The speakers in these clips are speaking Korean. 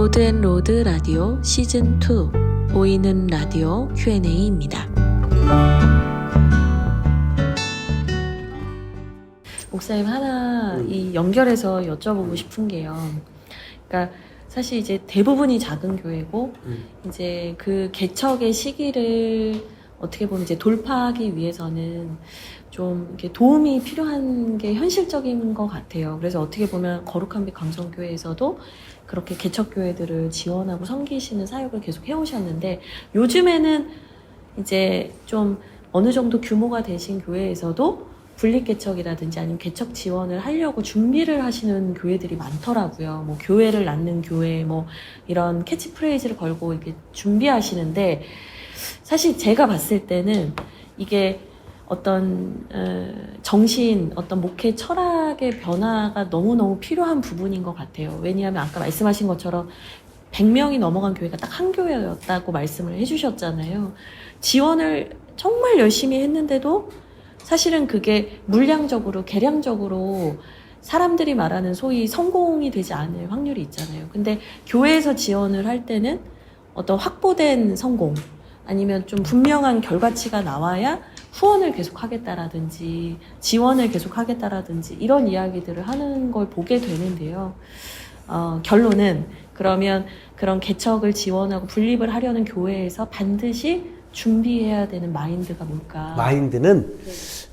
로드앤로드 라디오 시즌2 보이는 라디오 Q&A입니다. 목사님 하나 연결해서 여쭤보고 싶은 게요. 그러니까 사실 이제 대부분이 작은 교회고 이제 그 개척의 시기를 어떻게 보면 이제 돌파하기 위해서는 좀 이렇게 도움이 필요한 게 현실적인 것 같아요. 그래서 어떻게 보면 거룩한 빛 강성교회에서도 그렇게 개척교회들을 지원하고 섬기시는 사역을 계속 해오셨는데, 요즘에는 이제 좀 어느 정도 규모가 되신 교회에서도 분립개척이라든지 아니면 개척 지원을 하려고 준비를 하시는 교회들이 많더라고요. 뭐 교회를 낳는 교회, 뭐 이런 캐치프레이즈를 걸고 이렇게 준비하시는데, 사실 제가 봤을 때는 이게 어떤 정신, 어떤 목회 철학의 변화가 너무너무 필요한 부분인 것 같아요. 왜냐하면 아까 말씀하신 것처럼 100명이 넘어간 교회가 딱 한 교회였다고 말씀을 해주셨잖아요. 지원을 정말 열심히 했는데도 사실은 그게 물량적으로, 계량적으로 사람들이 말하는 소위 성공이 되지 않을 확률이 있잖아요. 근데 교회에서 지원을 할 때는 어떤 확보된 성공, 아니면 좀 분명한 결과치가 나와야 후원을 계속 하겠다라든지 지원을 계속 하겠다라든지 이런 이야기들을 하는 걸 보게 되는데요. 결론은 그러면 그런 개척을 지원하고 분립을 하려는 교회에서 반드시 준비해야 되는 마인드가 뭘까? 마인드는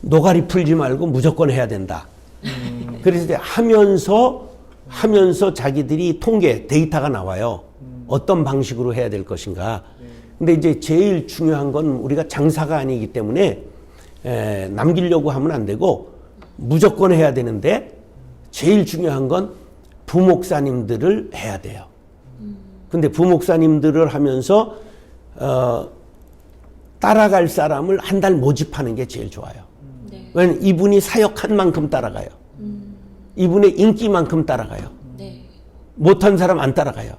노가리 풀지 말고 무조건 해야 된다. 그래서 이제 하면서 자기들이 통계, 데이터가 나와요. 어떤 방식으로 해야 될 것인가. 근데 이제 제일 중요한 건 우리가 장사가 아니기 때문에 남기려고 하면 안 되고 무조건 해야 되는데, 제일 중요한 건 부목사님들을 해야 돼요. 근데 부목사님들을 하면서 따라갈 사람을 한 달 모집하는 게 제일 좋아요. 네. 왜냐면 이분이 사역한 만큼 따라가요. 이분의 인기만큼 따라가요. 네. 못한 사람 안 따라가요.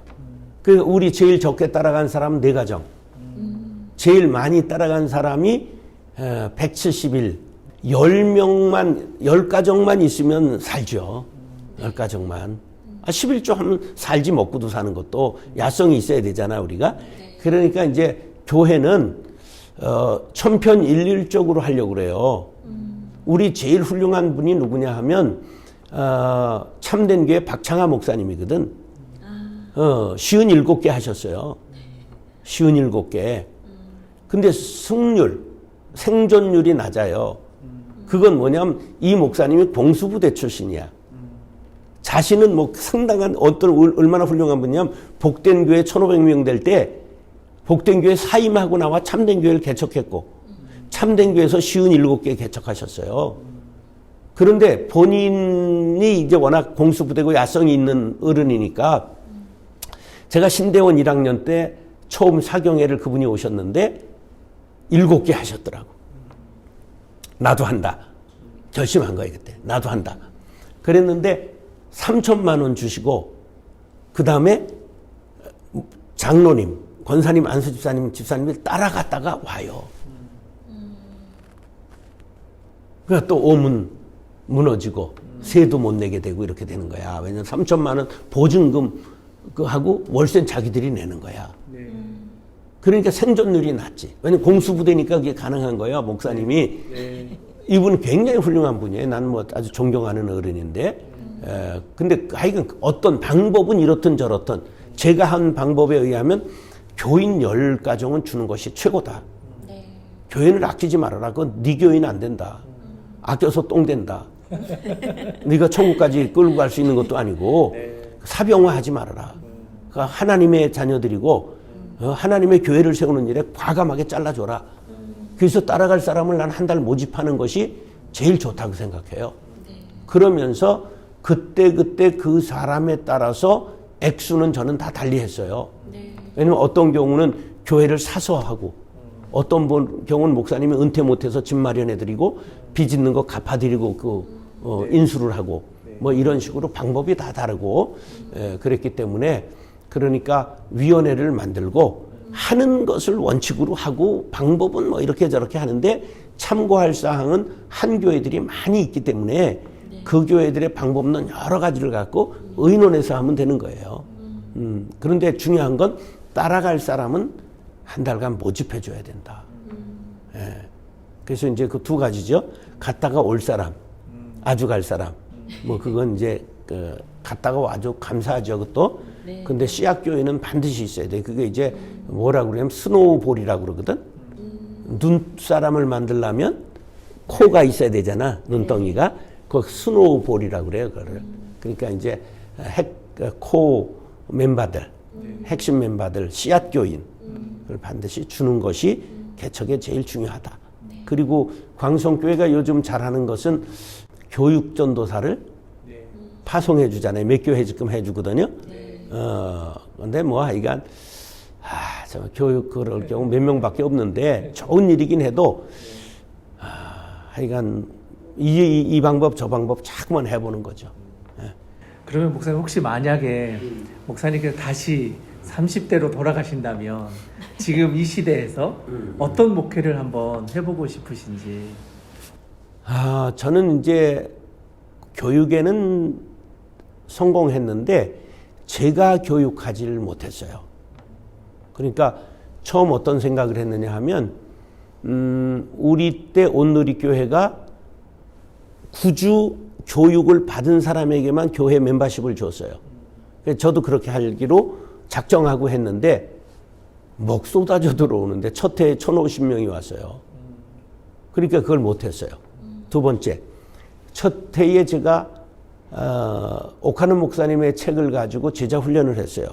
그 우리 제일 적게 따라간 사람은 4가정. 제일 많이 따라간 사람이 170일. 10가정만 있으면 살죠. 10가정만. 11조 하면 살지, 먹고도 사는 것도 야성이 있어야 되잖아, 우리가. 그러니까 이제 교회는 천편일률적으로 하려고 그래요. 우리 제일 훌륭한 분이 누구냐 하면 참된 교회 박창하 목사님이거든. 57개 하셨어요. 57개. 근데 승률, 생존율이 낮아요. 그건 뭐냐면 이 목사님이 공수부대 출신이야. 자신은 뭐 상당한 얼마나 훌륭한 분이냐면 복된 교회 1500명 될 때 복된 교회 사임하고 나와 참된 교회를 개척했고 참된 교회에서 57개 개척하셨어요. 그런데 본인이 이제 워낙 공수부대고 야성이 있는 어른이니까, 제가 신대원 1학년 때 처음 사경회를 그분이 오셨는데 7개 하셨더라고. 나도 한다. 결심한 거예요, 그때. 나도 한다. 그랬는데 3천만 원 주시고, 그 다음에 장로님, 권사님, 안수 집사님이 따라갔다가 와요. 그러니까 또 오문 무너지고 세도 못 내게 되고 이렇게 되는 거야. 왜냐면 3천만 원 보증금 하고 월세는 자기들이 내는 거야. 그러니까 생존율이 낮지. 왜냐면 공수부대니까 그게 가능한 거예요, 목사님이. 이분은 굉장히 훌륭한 분이에요. 나는 뭐 아주 존경하는 어른인데. 근데 하여간 어떤 방법은 이렇든 저렇든 제가 한 방법에 의하면 교인 10가정은 주는 것이 최고다. 네. 교인을 아끼지 말아라. 그건 네 교인 안 된다. 아껴서 똥 된다. 네가 천국까지 끌고 갈 수 있는 것도 아니고 사병화하지 말아라. 그러니까 하나님의 자녀들이고 하나님의 교회를 세우는 일에 과감하게 잘라줘라. 그래서 따라갈 사람을 난 한 달 모집하는 것이 제일 좋다고 생각해요. 그러면서 그때 그 사람에 따라서 액수는 저는 다 달리했어요. 왜냐면 어떤 경우는 교회를 사서 하고, 어떤 경우는 목사님이 은퇴 못해서 집 마련해드리고 빚 있는 거 갚아드리고 인수를 하고 뭐 이런 식으로 방법이 다 다르고 그랬기 때문에, 그러니까 위원회를 만들고 하는 것을 원칙으로 하고 방법은 뭐 이렇게 저렇게 하는데 참고할 사항은 한 교회들이 많이 있기 때문에 그 교회들의 방법론 여러 가지를 갖고 의논해서 하면 되는 거예요. 그런데 중요한 건 따라갈 사람은 한 달간 모집해 줘야 된다. 예. 그래서 이제 그 두 가지죠. 갔다가 올 사람, 아주 갈 사람. 뭐 그건 이제 갔다가 아주 감사하죠, 그것도. 네. 근데 씨앗교회는 반드시 있어야 돼. 그게 이제 뭐라고 그러냐면 스노우볼이라고 그러거든. 눈사람을 만들려면 코가 있어야 되잖아, 눈덩이가. 그 스노우볼이라고 그래요, 그거를. 그러니까 이제 코 멤버들, 핵심 멤버들, 씨앗교인, 그걸 반드시 주는 것이 개척에 제일 중요하다. 그리고 광성교회가 요즘 잘하는 것은 교육 전도사를 파송해 주잖아요. 몇 교회 지금 해주거든요. 근데 뭐 하여간, 저 교육 그럴 경우 몇 명밖에 없는데 좋은 일이긴 해도, 하여간 이 방법 저 방법 자꾸만 해보는 거죠. 그러면 목사님 혹시 만약에 목사님께서 다시 30대로 돌아가신다면 지금 이 시대에서 어떤 목회를 한번 해보고 싶으신지. 저는 이제 교육에는 성공했는데 제가 교육하지를 못했어요. 그러니까 처음 어떤 생각을 했느냐 하면 우리 때 온누리교회가 구주 교육을 받은 사람에게만 교회 멤버십을 줬어요. 저도 그렇게 하기로 작정하고 했는데 목 쏟아져 들어오는데 첫 해에 1,050명이 왔어요. 그러니까 그걸 못했어요. 두 번째, 첫 해에 제가 오카는 목사님의 책을 가지고 제자 훈련을 했어요.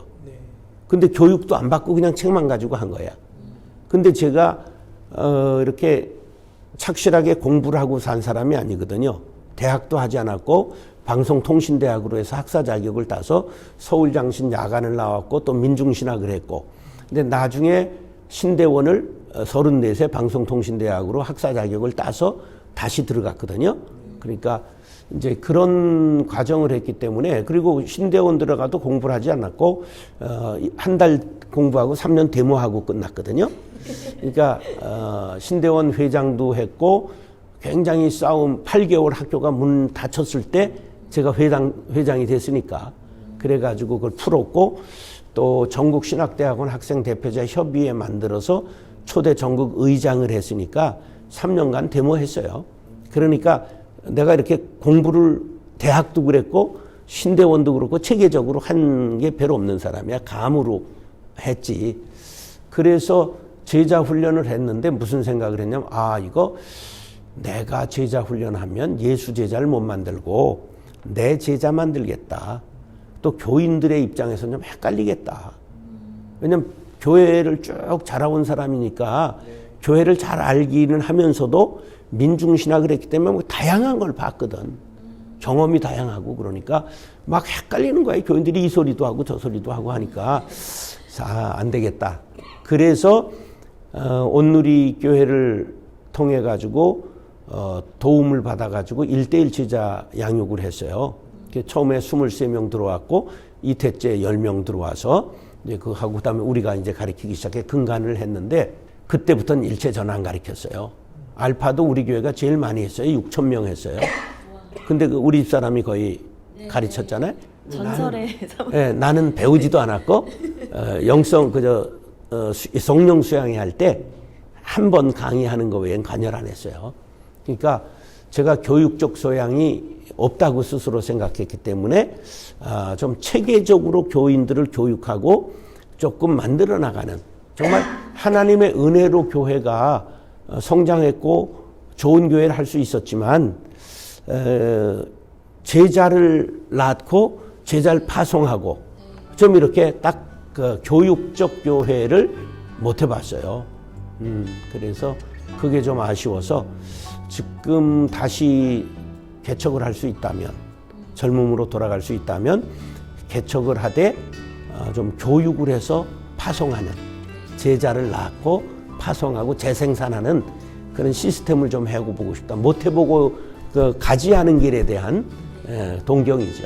근데 교육도 안 받고 그냥 책만 가지고 한 거야. 근데 제가 이렇게 착실하게 공부를 하고 산 사람이 아니거든요. 대학도 하지 않았고 방송통신대학으로 해서 학사 자격을 따서 서울장신 야간을 나왔고 또 민중신학을 했고, 근데 나중에 신대원을 34세 방송통신대학으로 학사 자격을 따서 다시 들어갔거든요. 그러니까 이제 그런 과정을 했기 때문에, 그리고 신대원 들어가도 공부를 하지 않았고 한 달 공부하고 3년 데모하고 끝났거든요. 그러니까 신대원 회장도 했고 굉장히 싸움, 8개월 학교가 문 닫혔을 때 제가 회장이 됐으니까 그래가지고 그걸 풀었고, 또 전국신학대학원 학생대표자 협의회 만들어서 초대 전국 의장을 했으니까 3년간 데모했어요. 그러니까 내가 이렇게 공부를 대학도 그랬고 신대원도 그렇고 체계적으로 한 게 별로 없는 사람이야. 감으로 했지. 그래서 제자 훈련을 했는데 무슨 생각을 했냐면, 이거 내가 제자 훈련하면 예수 제자를 못 만들고 내 제자 만들겠다. 또 교인들의 입장에서는 좀 헷갈리겠다. 왜냐면 교회를 쭉 자라온 사람이니까 교회를 잘 알기는 하면서도 민중신학을 했기 때문에 뭐 다양한 걸 봤거든. 경험이 다양하고 그러니까 막 헷갈리는 거야. 교인들이 이 소리도 하고 저 소리도 하고 하니까 안 되겠다. 그래서 온누리 교회를 통해 가지고 도움을 받아 가지고 1:1 제자 양육을 했어요. 처음에 23명 들어왔고 이태째 10명 들어와서 이제 그거 하고 그다음에 우리가 이제 가르치기 시작해 근간을 했는데, 그때부터는 일체 전 안 가르쳤어요. 알파도 우리 교회가 제일 많이 했어요. 6,000명 했어요. 근데 우리 집사람이 거의 가르쳤잖아요. 전설의 나는 배우지도 않았고 성령 수양회 할 때 한 번 강의하는 거 외엔 관여를 안 했어요. 그러니까 제가 교육적 소양이 없다고 스스로 생각했기 때문에 좀 체계적으로 교인들을 교육하고 조금 만들어 나가는, 정말 하나님의 은혜로 교회가 성장했고 좋은 교회를 할 수 있었지만 제자를 낳고 제자를 파송하고 좀 이렇게 딱 그 교육적 교회를 못 해봤어요. 그래서 그게 좀 아쉬워서 지금 다시 개척을 할 수 있다면, 젊음으로 돌아갈 수 있다면 개척을 하되 좀 교육을 해서 파송하는, 제자를 낳고 파송하고 재생산하는 그런 시스템을 좀 해보고 싶다. 못 해보고 가지 않은 길에 대한 동경이죠.